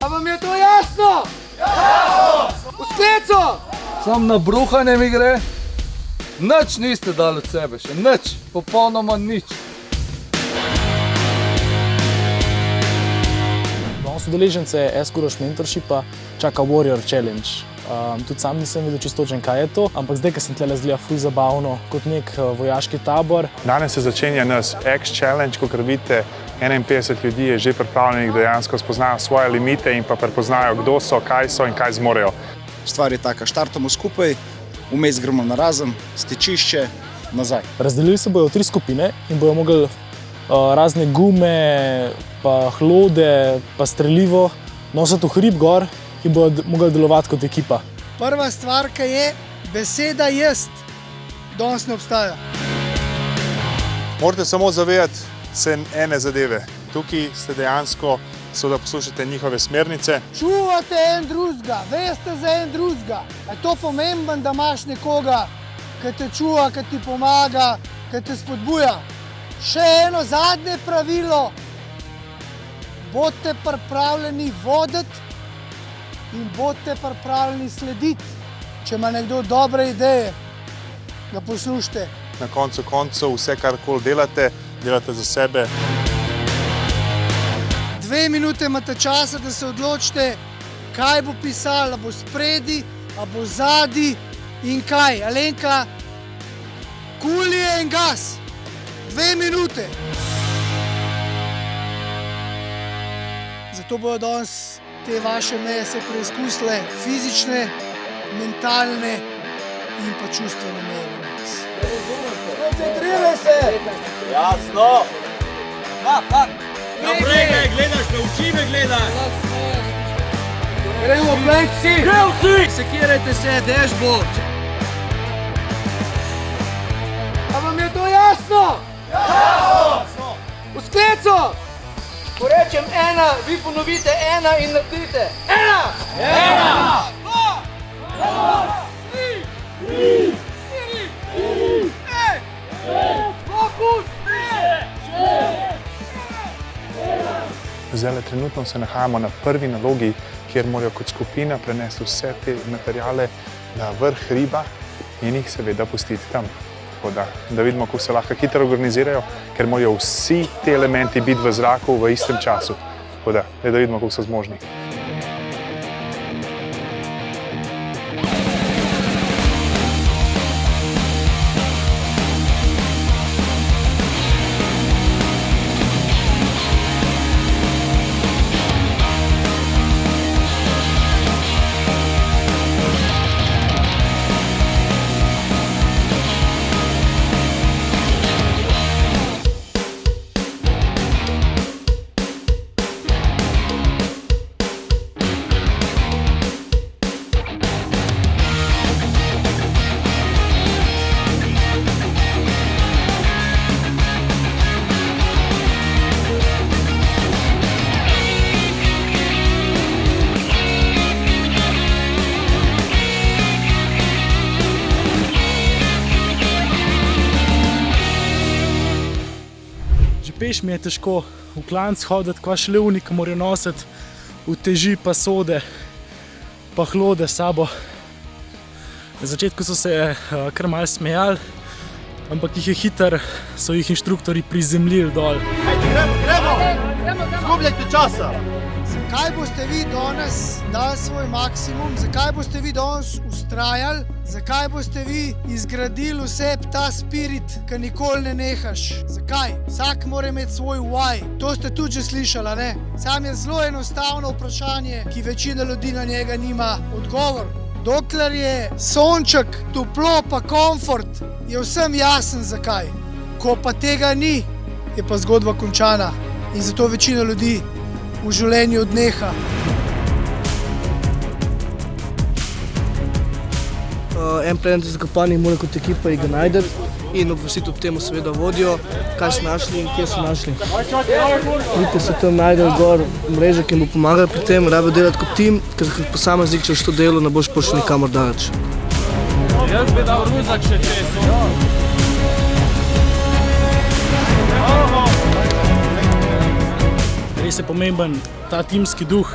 A vam je to jasno? Jasno! V skleco! Sam na bruhanje mi gre. Nič niste dali od sebe še, nič, popolnoma nič. Danes udeležence S-Kuroš Mentorshipa čaka Warrior Challenge. Tudi sam nisem vedel čisto točen, kaj je to, ampak zdaj, ko sem tle zgleda ful zabavno, kot nek vojaški tabor. Danes se začenja naš X-Challenge, kot vidite, 51 ljudi je že pripravljenih, dejansko spoznajo svoje limite in pa prepoznajo, kdo so, kaj so in kaj zmorejo. Stvar je taka, štartamo skupaj, vmes gremo narazen, stičišče, nazaj. Razdelili se bojo v 3 skupine in bojo mogli razne gume, pa hlode, pa strelivo nositi v hrib gor in bojo mogli delovati kot ekipa. Prva stvar, ki je, beseda jaz danes ne obstaja. Morate samo zavedati se ene zadeve. Tukaj ste dejansko, da poslušate njihove smernice. Čuvate en drugega, veste za en drugega. Je to pomembno, da imaš nekoga, ki te čuva, ki ti pomaga, ki te spodbuja. Še eno zadnje pravilo. Bodite pripravljeni voditi in bodite pripravljeni slediti. Če ima nekdo dobre ideje, ga poslušajte. Na koncu koncev vse, kar koli delate, delate za sebe. 2 minute imate časa, da se odločite, kaj bo pisalo, a bo spredi, a bo zadi in kaj. Alenka, kulije in gas. 2 minute. Zato bodo danes te vaše meje se preizkusile, fizične, mentalne in pa čustvene meje. Koncentriraj se! Jasno! Naprej me gledaš, nauči me gledati! Gremo plank vsi! Gremo vsi! Sekirajte se, dashboard! A vam je to jasno? Jasno! V skleco! Ko rečem 1, vi ponovite 1 in naredite 1! 1! 2! 3! 4! 5! Fokus! Zdaj, trenutno se nahajamo na prvi nalogi, kjer morajo kot skupina prenesti vse te materijale na vrh hriba in jih seveda pustiti tam. Tako da vidimo, kako se lahko hitro organizirajo, ker morajo vsi ti elementi biti v zraku v istem času. Tako da vidimo, kako so zmožni. Peš mi je težko v klanc hoditi, kva šele oni, ki morajo nositi uteži pa sode, pa hlode s sabo. Na začetku so se kar malo smejali, ampak jih je hitro, so jih inštruktorji prizemljili dol. Gremo! Zgubljajte časa! Zakaj boste vi danes dali svoj maksimum, zakaj boste vi danes ustrajali, zakaj boste vi izgradili vse ta spirit, ki nikoli ne nehaš? Zakaj? Vsak mora imeti svoj why. To ste tudi že slišali, ne? Sam je zelo enostavno vprašanje, ki večina ljudi na njega nima odgovor. Dokler je sonček, toplo pa komfort, je vsem jasen zakaj. Ko pa tega ni, je pa zgodba končana. In zato večina ljudi v življenju odneha. En predmet zakopanih mora kot ekipa ga najti in obvestiti ob temu seveda vodijo, kaj so našli in kje so našli. Vidite, so tam najdeli gor mrežo, ki jim bo pomagali pri tem, rabijo delati kot tim, ker kot posameznik, če boš to delo, ne boš prišel nikamor daleč. Jaz bi dal ruzak še čez. Res je pomemben ta timski duh,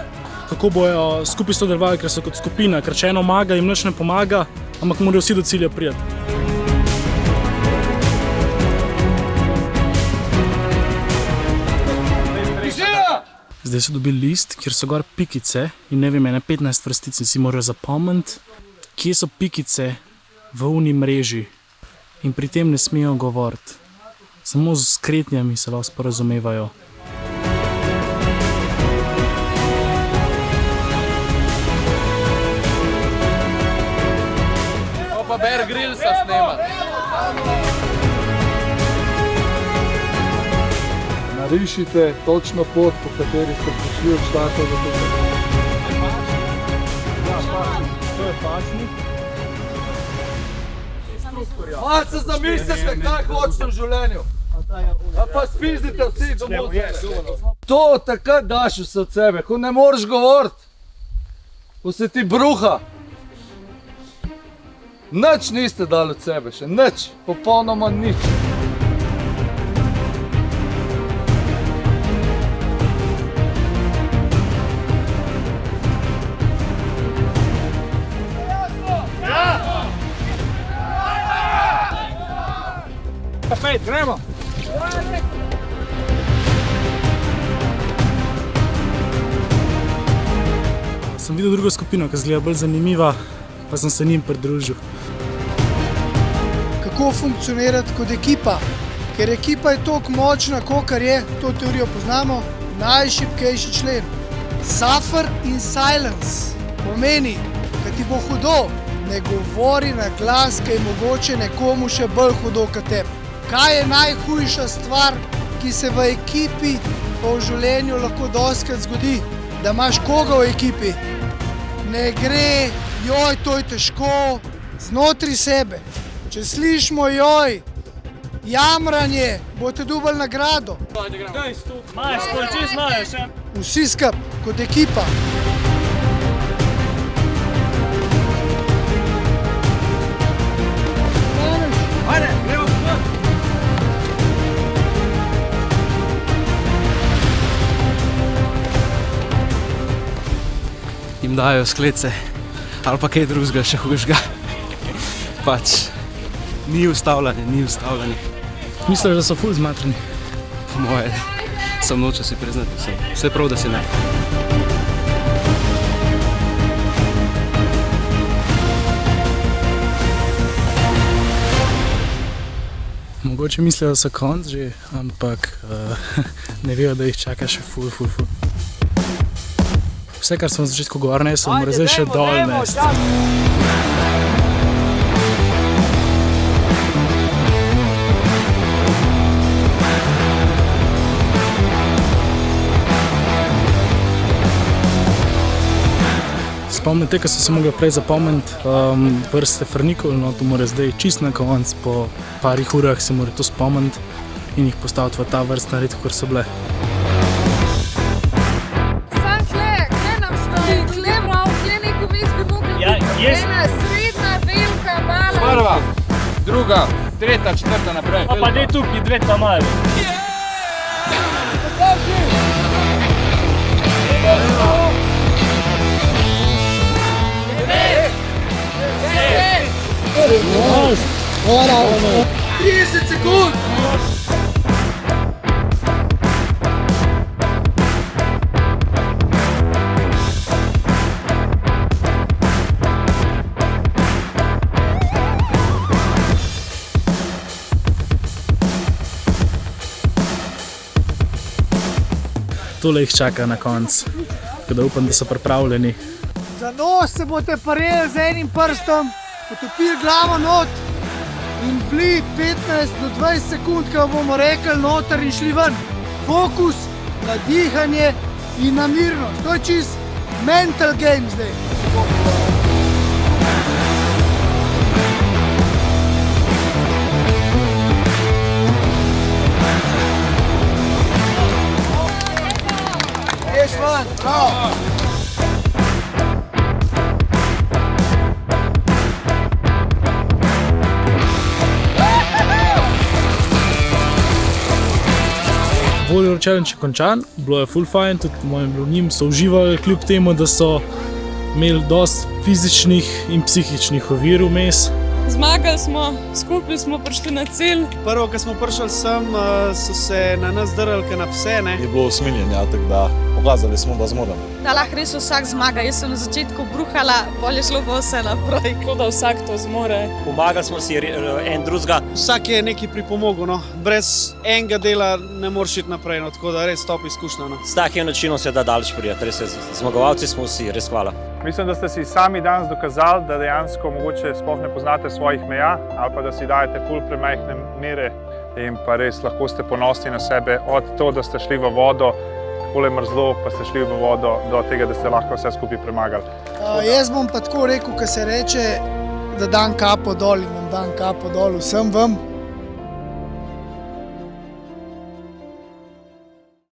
kako bojo skupaj sodelovali, ker so kot skupina, ker če eno maga, jim nič ne pomaga, ampak morajo vsi do cilja priti. Zdaj so dobili list, kjer so gor pikice in ne vem, 15 vrstic in si morajo zapomniti, kje so pikice v uni mreži in pri tem ne smejo govoriti. Samo z kretnjami se lahko sporazumevajo. Pa Bear Grillsa snema. Narišite točno pot, po kateri ste prišli od štarta do tukaj. To je pašnik. Malo se zamislite, kaj hočete v življenju. A pa spizdite vsi domov. To takrat daš vse od sebe, ko ne moreš govoriti. Ko se ti bruha. Nič niste dali od sebe še, nič, popolnoma nič. Gremo! Sem videl drugo skupino, ki izgleda bolj zanimiva, pa sem se njim pridružil. Kako funkcionirati kot ekipa? Ker ekipa je toliko močna, kakor je, to teorijo poznamo, najšibkejši člen. Suffer in silence pomeni, da ti bo hudo, ne govori na glas, kaj je mogoče nekomu še bolj hudo kot tebi. Kaj je najhujša stvar, ki se v ekipi pa v življenju lahko dostikrat zgodi? Da imaš koga v ekipi? Ne gre, joj, to je težko, znotri sebe. Če slišimo joj, jamranje, boste dobili nagrado. Maješ, polčis maješ, ja. Vsi skup, kot ekipa. Ajde, gremo skupaj! Jim dajo sklece ali pa kaj drugega, še hujšega. Pač ni ustavljanje. Misliš, da so ful zmatrani? Po moje, sem noče si priznati, vse prav, da si ne. Mogoče mislijo, da so konc že, ampak ne vejo, da jih čaka še ful. Vse, kar sem v začetku gor nesel, mora zdaj še dol nesti. Spomnite, ko so se mogli prej zapomniti vrste frnikov, no to mora zdaj čist na konc, po parih urah se mora to spomniti in jih postaviti v ta vrstna red, kot so bile. Ena srednja, velika, mala. Prva, druga, tretja, četrta naprej. Pa dej tukaj, dve ta mali. Ora, 30 sekund! Tole jih čaka na konc, tako da upam, da so pripravljeni. za nos se boste pareli z enim prstom, potopili glavo not in bili 15 do 20 sekund, ko bomo rekli noter in šli ven. Fokus na dihanje in na mirnost. To je čist mental game zdaj. Greš ven, bravo! Warrior challenge je končan, bilo je full fajn, tudi mojim njim so uživali, kljub temu, da so imeli dosti fizičnih in psihičnih ovir vmes. Zmagali smo, skupaj smo prišli na cilj. Prvo, ko smo prišli sem, so se na nas drli kot na pse. Je bilo usmiljenja, tako da pokazali smo, da zmoremo. Da lahko res vsak zmaga. Jaz sem na začetku bruhala, bolje šlo bo vse naprej. Tako da vsak to zmore. Pomagali smo si en drugega. Vsak je nekaj pripomogel, no. Brez enega dela ne moreš iti naprej, no. Tako da res top izkušnja. No. S takim načinom se da daleč prijeti. Zmagovalci smo vsi, res hvala. Mislim, da ste si sami danes dokazali, da dejansko mogoče sploh ne poznate svojih meja ali pa da si dajete ful premajhne mere in pa res lahko ste ponosni na sebe od to, da ste šli v vodo, takole mrzlo, pa ste šli v vodo do tega, da ste lahko vse skupaj premagali. Jaz bom pa tako rekel, ko se reče, da dam kapo dol in vam dam kapo dol vsem vam.